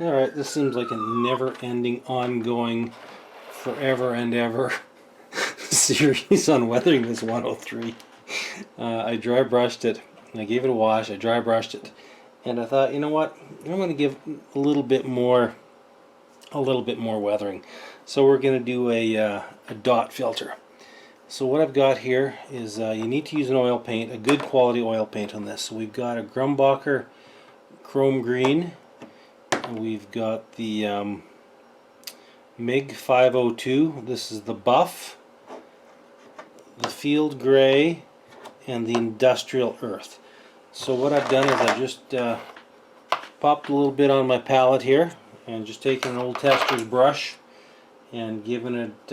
Alright, this seems like a never-ending, ongoing, forever and ever series on weathering this 103. I dry brushed it, I gave it a wash, I dry brushed it, and I thought, you know what, I'm going to give a little bit more weathering. So we're going to do a dot filter. So what I've got here is you need to use an oil paint, a good quality oil paint on this. So we've got a Grumbacher Chrome Green, and we've got the MiG 502. This is the Buff, the Field Gray, and the Industrial Earth. So what I've done is I've just popped a little bit on my palette here, and just taken an old tester's brush and given it,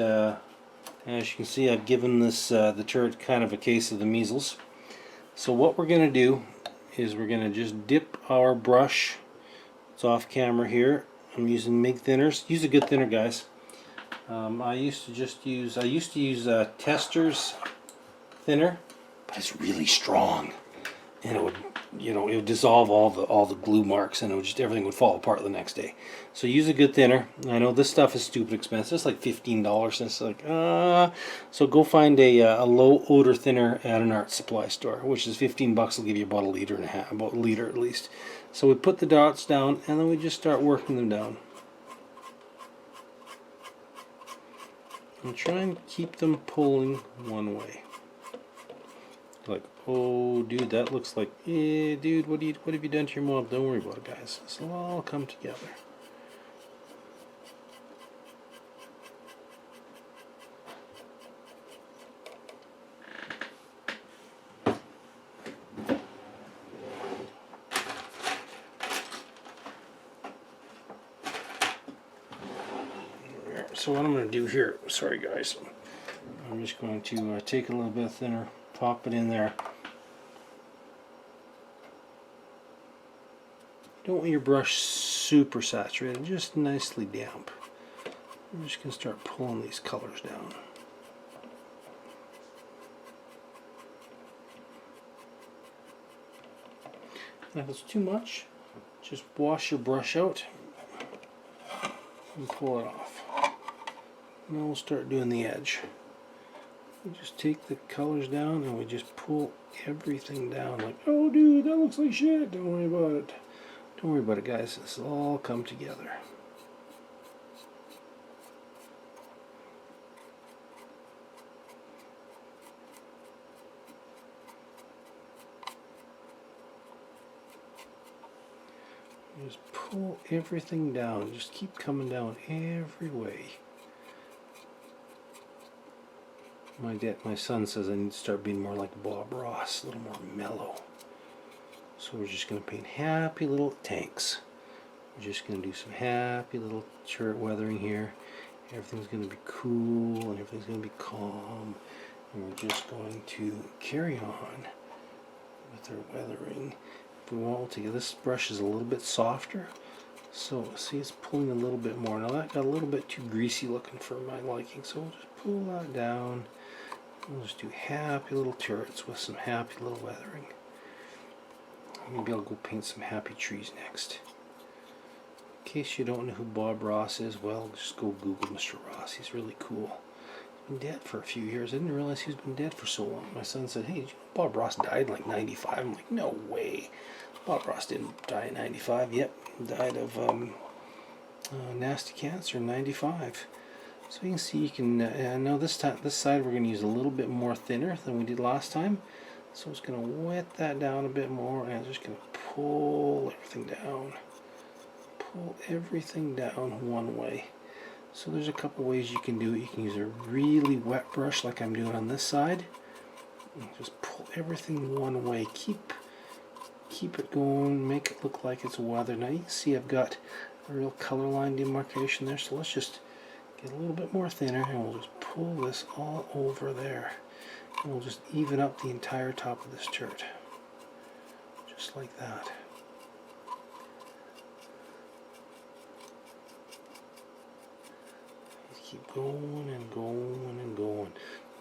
as you can see, I've given this the turret kind of a case of the measles. So what we're going to do is we're going to just dip our brush. It's off camera here. I'm using MIG thinners. Use a good thinner, guys. I used to use Tester's thinner, but it's really strong, and it would, it would dissolve all the glue marks, and everything would fall apart the next day. So use a good thinner. I know this stuff is stupid expensive. It's like $15. It's like so go find a low odor thinner at an art supply store, which is $15. Will give you about a liter and a half, about a liter at least. So we put the dots down, and then we just start working them down. And try and keep them pulling one way. Like, oh, dude, that looks like, dude, what have you done to your mob? Don't worry about it, guys. This will all come together. So what I'm going to do here, sorry guys, I'm just going to take a little bit thinner, pop it in there. Don't want your brush super saturated, just nicely damp. I'm just going to start pulling these colors down. And if it's too much, just wash your brush out and pull it off. Now we'll start doing the edge. We just take the colors down and we just pull everything down. Like, oh dude, that looks like shit. Don't worry about it. Don't worry about it, guys. This will all come together. Just pull everything down. Just keep coming down every way. My son says I need to start being more like Bob Ross, a little more mellow. So we're just going to paint happy little tanks. We're just going to do some happy little turret weathering here. Everything's going to be cool and everything's going to be calm. And we're just going to carry on with our weathering. If we want to, this brush is a little bit softer. So see, it's pulling a little bit more. Now that got a little bit too greasy looking for my liking. So we'll just pull that down. We'll just do happy little turrets with some happy little weathering. Maybe I'll go paint some happy trees next. In case you don't know who Bob Ross is, well, just go Google Mr. Ross. He's really cool. He's been dead for a few years. I didn't realize he's been dead for so long. My son said, hey, did you know Bob Ross died in like 95? I'm like, no way. Bob Ross didn't die in 95. Yep, died of nasty cancer in 95. So you can see, you can now this side we're going to use a little bit more thinner than we did last time. So it's going to wet that down a bit more, and I'm just going to pull everything down. Pull everything down one way. So there's a couple ways you can do it. You can use a really wet brush like I'm doing on this side. And just pull everything one way. Keep it going. Make it look like it's weathered. Now you can see I've got a real color line demarcation there. So let's just get a little bit more thinner, and we'll just pull this all over there. And we'll just even up the entire top of this turret. Just like that. Just keep going and going and going.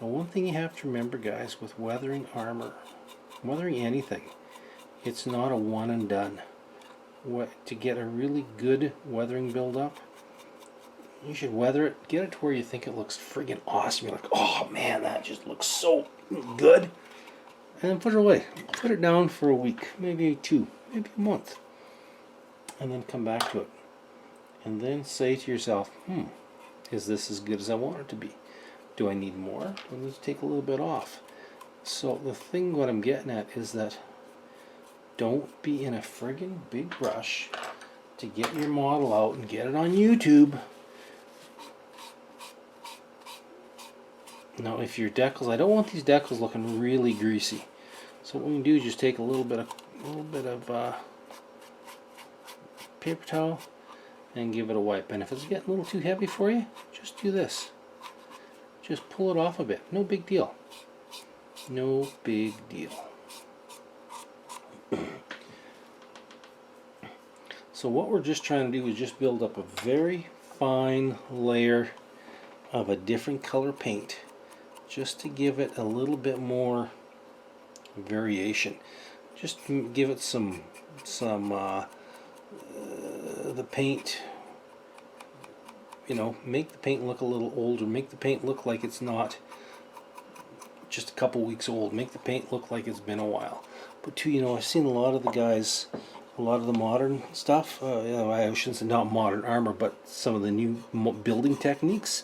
Now one thing you have to remember, guys, with weathering armor, weathering anything, it's not a one and done. to get a really good weathering build-up, you should weather it, get it to where you think it looks friggin' awesome. You're like, oh man, that just looks so good. And then put it away. Put it down for a week, maybe 2, maybe a month. And then come back to it. And then say to yourself, is this as good as I want it to be? Do I need more? Do I need to take a little bit off? So the thing, what I'm getting at is that don't be in a friggin' big rush to get your model out and get it on YouTube. Now if your decals, I don't want these decals looking really greasy. So what we can do is just take a little bit of paper towel and give it a wipe. And if it's getting a little too heavy for you, just do this. Just pull it off a bit. No big deal. No big deal. So what we're just trying to do is just build up a very fine layer of a different color paint, just to give it a little bit more variation. Just give it some the paint, you know, make the paint look a little older, make the paint look like it's not just a couple weeks old, make the paint look like it's been a while. But too, you know, I've seen a lot of the guys, a lot of the modern stuff, you know, I shouldn't say not modern armor, but some of the new building techniques.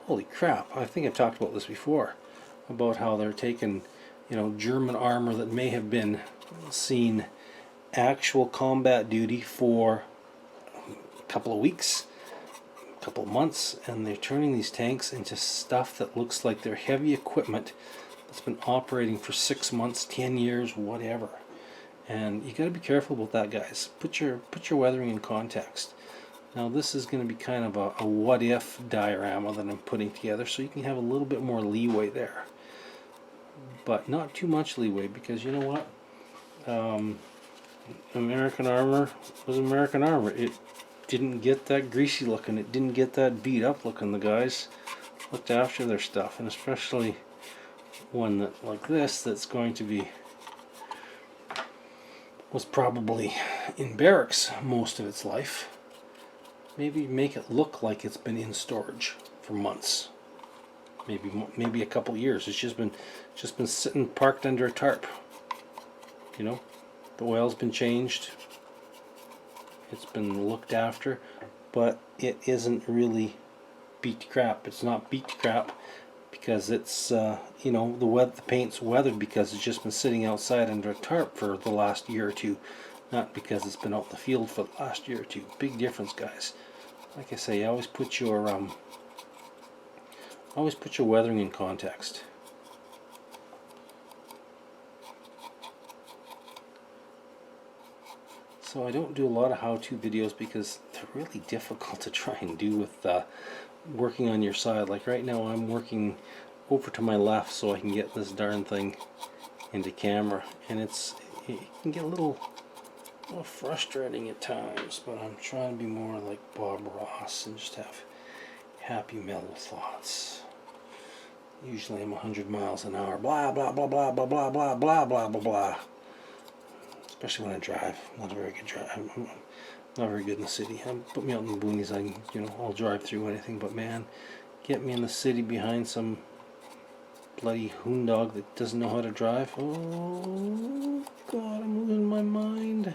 Holy crap, I think I've talked about this before, about how they're taking, you know, German armor that may have been seen actual combat duty for a couple of weeks, a couple of months, and they're turning these tanks into stuff that looks like they're heavy equipment that's been operating for 6 months, 10 years, whatever. And you got to be careful about that, guys. Put your weathering in context. Now this is going to be kind of a what if diorama that I'm putting together, so you can have a little bit more leeway there, but not too much leeway, because you know what, American armor was American armor. It didn't get that greasy looking, it didn't get that beat up looking. The guys looked after their stuff, and especially one that like this, that's going to be, was probably in barracks most of its life. Maybe make it look like it's been in storage for months, maybe a couple years. It's just been sitting parked under a tarp. You know, the oil's been changed, it's been looked after, but it isn't really beat to crap. It's not beat to crap because it's you know, the paint's weathered because it's just been sitting outside under a tarp for the last year or two, not because it's been out in the field for the last year or two. Big difference, guys. Like I say, always put your weathering in context. So I don't do a lot of how-to videos because they're really difficult to try and do with working on your side. Like right now I'm working over to my left so I can get this darn thing into camera, and it can get a little frustrating at times, but I'm trying to be more like Bob Ross and just have happy, mellow thoughts. Usually I'm 100 miles an hour, blah blah blah blah blah blah blah blah blah blah blah. Especially when I drive. Not a very good drive. I'm not very good in the city. Put me out in the boonies, I'll drive through anything. But man, get me in the city behind some bloody hoondog that doesn't know how to drive. Oh God, I'm losing my mind.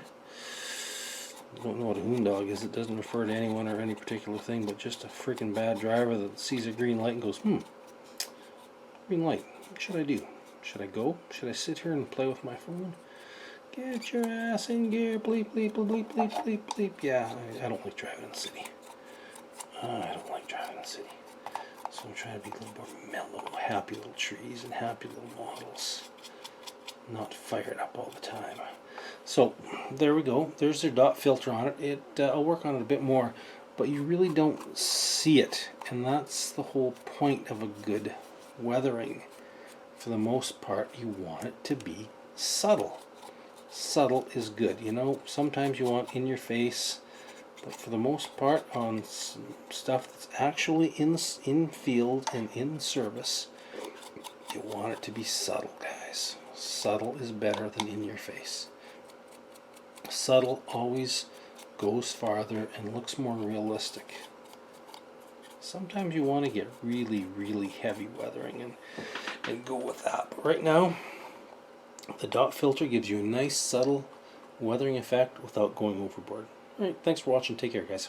I don't know what a hoondog is. It doesn't refer to anyone or any particular thing, but just a freaking bad driver that sees a green light and goes, green light. What should I do? Should I go? Should I sit here and play with my phone? Get your ass in gear, bleep, bleep, bleep, bleep, bleep, bleep. Yeah, I don't like driving in the city. I don't like driving in the city. So I'm trying to be a little more mellow, happy little trees and happy little models. Not fired up all the time. So there we go. There's their dot filter on it. I'll work on it a bit more, but you really don't see it. And that's the whole point of a good weathering. For the most part, you want it to be subtle. Subtle is good. You know, sometimes you want in your face, but for the most part on stuff that's actually in field and in service, you want it to be subtle, guys. Subtle is better than in your face. Subtle always goes farther and looks more realistic. Sometimes you want to get really, really heavy weathering and go with that. But right now, the dot filter gives you a nice, subtle weathering effect without going overboard. Alright, thanks for watching. Take care, guys.